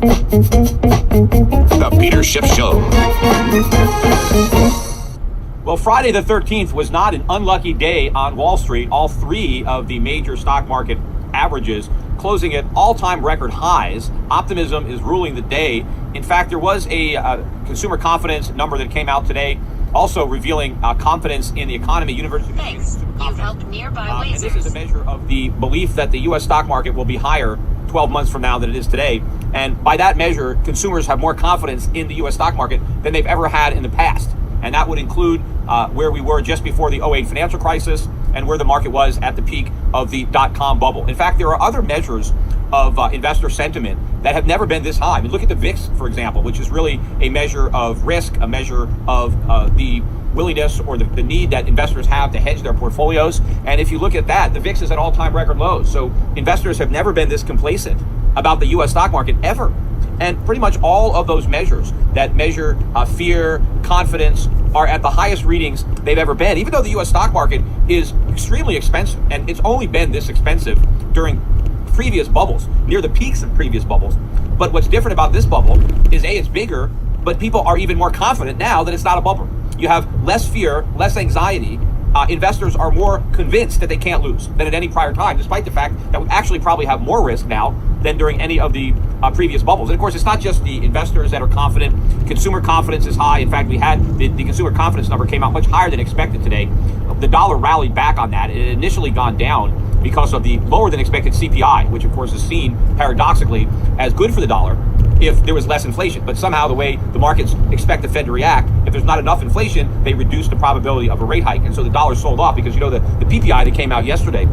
The Peter Schiff Show. Well, Friday the 13th was not an unlucky day on Wall Street. All three of the major stock market averages closing at all-time record highs. Optimism is ruling the day. In fact, there was a consumer confidence number that came out today, also revealing confidence in the economy. University. Thanks. You've helped nearby lasers. And this is a measure of the belief that the U.S. stock market will be higher 12 months from now than it is today. And by that measure, consumers have more confidence in the U.S. stock market than they've ever had in the past. And that would include where we were just before the 08 financial crisis and where the market was at the peak of the dot-com bubble. In fact, there are other measures of investor sentiment that have never been this high. I mean, look at the VIX, for example, which is really a measure of risk, a measure of the willingness or the need that investors have to hedge their portfolios. And if you look at that, the VIX is at all-time record lows. So investors have never been this complacent about the U.S. stock market ever. And pretty much all of those measures that measure fear, confidence, are at the highest readings they've ever been, even though the U.S. stock market is extremely expensive. And it's only been this expensive during previous bubbles, near the peaks of previous bubbles. But what's different about this bubble is A, it's bigger, but people are even more confident now that it's not a bubble. You have less fear, less anxiety. Investors are more convinced that they can't lose than at any prior time, despite the fact that we actually probably have more risk now than during any of the previous bubbles. And of course, it's not just the investors that are confident. Consumer confidence is high. In fact, we had the consumer confidence number came out much higher than expected today. The dollar rallied back on that. It had initially gone down because of the lower than expected CPI, which of course is seen paradoxically as good for the dollar if there was less inflation. But somehow the way the markets expect the Fed to react, if there's not enough inflation, they reduce the probability of a rate hike. And so the dollar sold off because, you know, the PPI that came out yesterday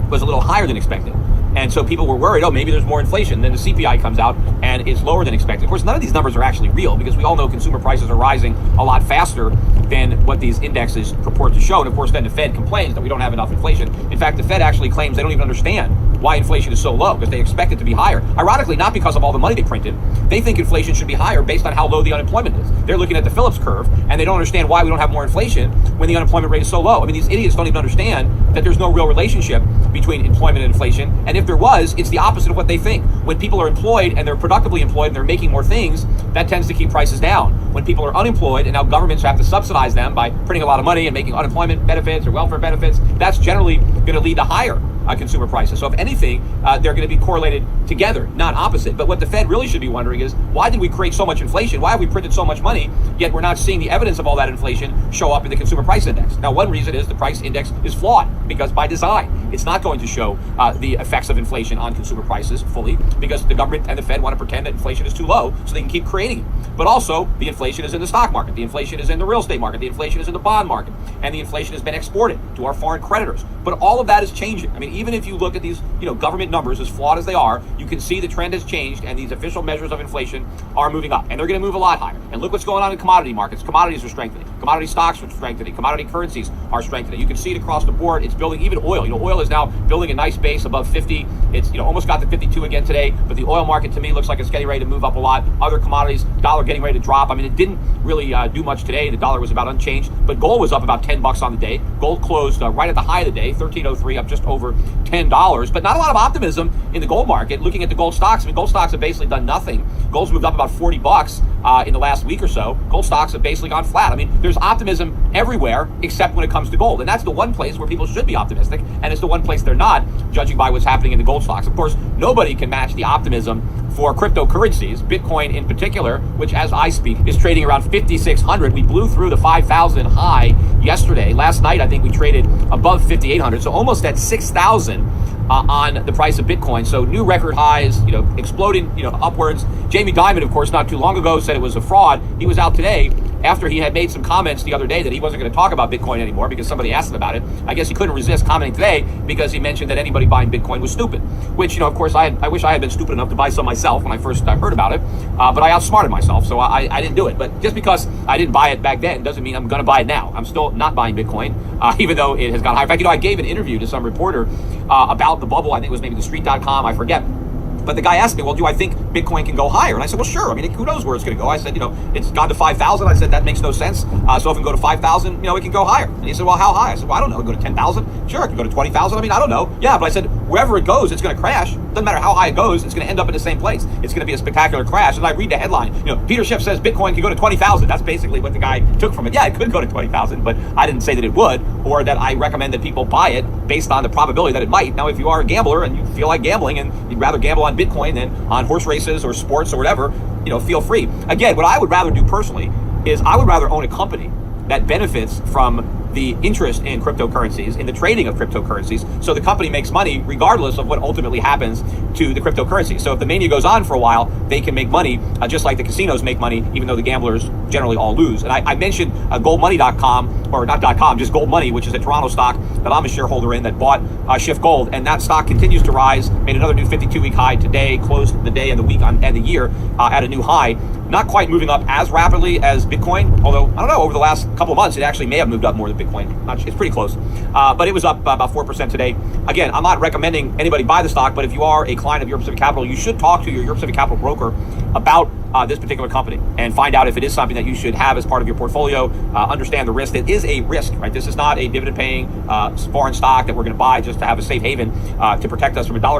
was a little higher than expected. And so people were worried, oh, maybe there's more inflation. Then the CPI comes out and it's lower than expected. Of course, none of these numbers are actually real because we all know consumer prices are rising a lot faster than what these indexes purport to show. And of course, then the Fed complains that we don't have enough inflation. In fact, the Fed actually claims they don't even understand why inflation is so low because they expect it to be higher. Ironically, not because of all the money they printed. They think inflation should be higher based on how low the unemployment is. They're looking at the Phillips curve and they don't understand why we don't have more inflation when the unemployment rate is so low. I mean, these idiots don't even understand that there's no real relationship between employment and inflation. And if there was, it's the opposite of what they think. When people are employed and they're productively employed and they're making more things, that tends to keep prices down. When people are unemployed and now governments have to subsidize them by printing a lot of money and making unemployment benefits or welfare benefits, that's generally going to lead to higher consumer prices. So if anything, they're going to be correlated together, not opposite. But what the Fed really should be wondering is, why did we create so much inflation? Why have we printed so much money, yet we're not seeing the evidence of all that inflation show up in the consumer price index? Now, one reason is the price index is flawed because by design, it's not going to show the effects of inflation on consumer prices fully because the government and the Fed want to pretend that inflation is too low so they can keep creating it. But also, the inflation is in the stock market, the inflation is in the real estate market, the inflation is in the bond market, and the inflation has been exported to our foreign creditors. But all of that is changing. I mean, even if you look at these, government numbers, as flawed as they are, you can see the trend has changed and these official measures of inflation are moving up and they're going to move a lot higher. And look what's going on in commodity markets. Commodities are strengthening. Commodity stocks are strengthening. Commodity currencies are strengthening. You can see it across the board. It's building even oil. Oil is now building a nice base above 50. It's, almost got to 52 again today, but the oil market to me looks like it's getting ready to move up a lot. Other commodities, dollar getting ready to drop. I mean, it didn't really do much today. The dollar was about unchanged, but gold was up about $10 on the day. Gold closed right at the high of the day, 1303, up just over $10, but not a lot of optimism in the gold market. Looking at the gold stocks, I mean, gold stocks have basically done nothing. Gold's moved up about $40 in the last week or so. Gold stocks have basically gone flat. I mean, there's optimism everywhere except when it comes to gold. And that's the one place where people should be optimistic. And it's the one place they're not, judging by what's happening in the gold stocks. Of course, nobody can match the optimism for cryptocurrencies, Bitcoin in particular, which as I speak is trading around 5,600. We blew through the 5,000 high yesterday. Last night, I think we traded above 5,800. So almost at 6,000 on the price of Bitcoin. So new record highs, exploding, upwards. Jamie Dimon, of course, not too long ago said it was a fraud. He was out today after he had made some comments the other day that he wasn't going to talk about Bitcoin anymore because somebody asked him about it. I guess he couldn't resist commenting today because he mentioned that anybody buying Bitcoin was stupid, which, of course, I wish I had been stupid enough to buy some myself when I first heard about it, but I outsmarted myself, so I didn't do it. But just because I didn't buy it back then doesn't mean I'm going to buy it now. I'm still not buying Bitcoin, even though it has gone higher. In fact, I gave an interview to some reporter about the bubble. I think it was maybe TheStreet.com, I forget. But the guy asked me, well, do I think Bitcoin can go higher? And I said, well, sure. I mean, who knows where it's going to go? I said, it's gone to 5,000. I said, that makes no sense. So if it can go to 5,000, it can go higher. And he said, well, how high? I said, well, I don't know. It can go to 10,000? Sure, it can go to 20,000. I mean, I don't know. Yeah, but I said, wherever it goes, it's going to crash. Doesn't matter how high it goes, it's going to end up in the same place. It's going to be a spectacular crash. And I read the headline, Peter Schiff says Bitcoin can go to 20,000. That's basically what the guy took from it. Yeah, it could go to 20,000, but I didn't say that it would, or that I recommend that people buy it based on the probability that it might. Now, if you are a gambler and you feel like gambling and you'd rather gamble on Bitcoin than on horse races or sports or whatever, feel free. Again, what I would rather do personally is I would rather own a company that benefits from the interest in cryptocurrencies, in the trading of cryptocurrencies, so the company makes money regardless of what ultimately happens to the cryptocurrency. So if the mania goes on for a while, they can make money just like the casinos make money, even though the gamblers generally all lose. And I mentioned goldmoney.com, or not .com, just Gold Money, which is a Toronto stock that I'm a shareholder in that bought Schiff Gold, and that stock continues to rise, made another new 52-week high today, closed the day and the week and the year at a new high. Not quite moving up as rapidly as Bitcoin, although, I don't know, over the last couple of months, it actually may have moved up more than Bitcoin. It's pretty close. But it was up about 4% today. Again, I'm not recommending anybody buy the stock, but if you are a client of Europe Pacific Capital, you should talk to your Europe Pacific Capital broker about this particular company and find out if it is something that you should have as part of your portfolio. Understand the risk. It is a risk, right? This is not a dividend-paying foreign stock that we're going to buy just to have a safe haven to protect us from a dollar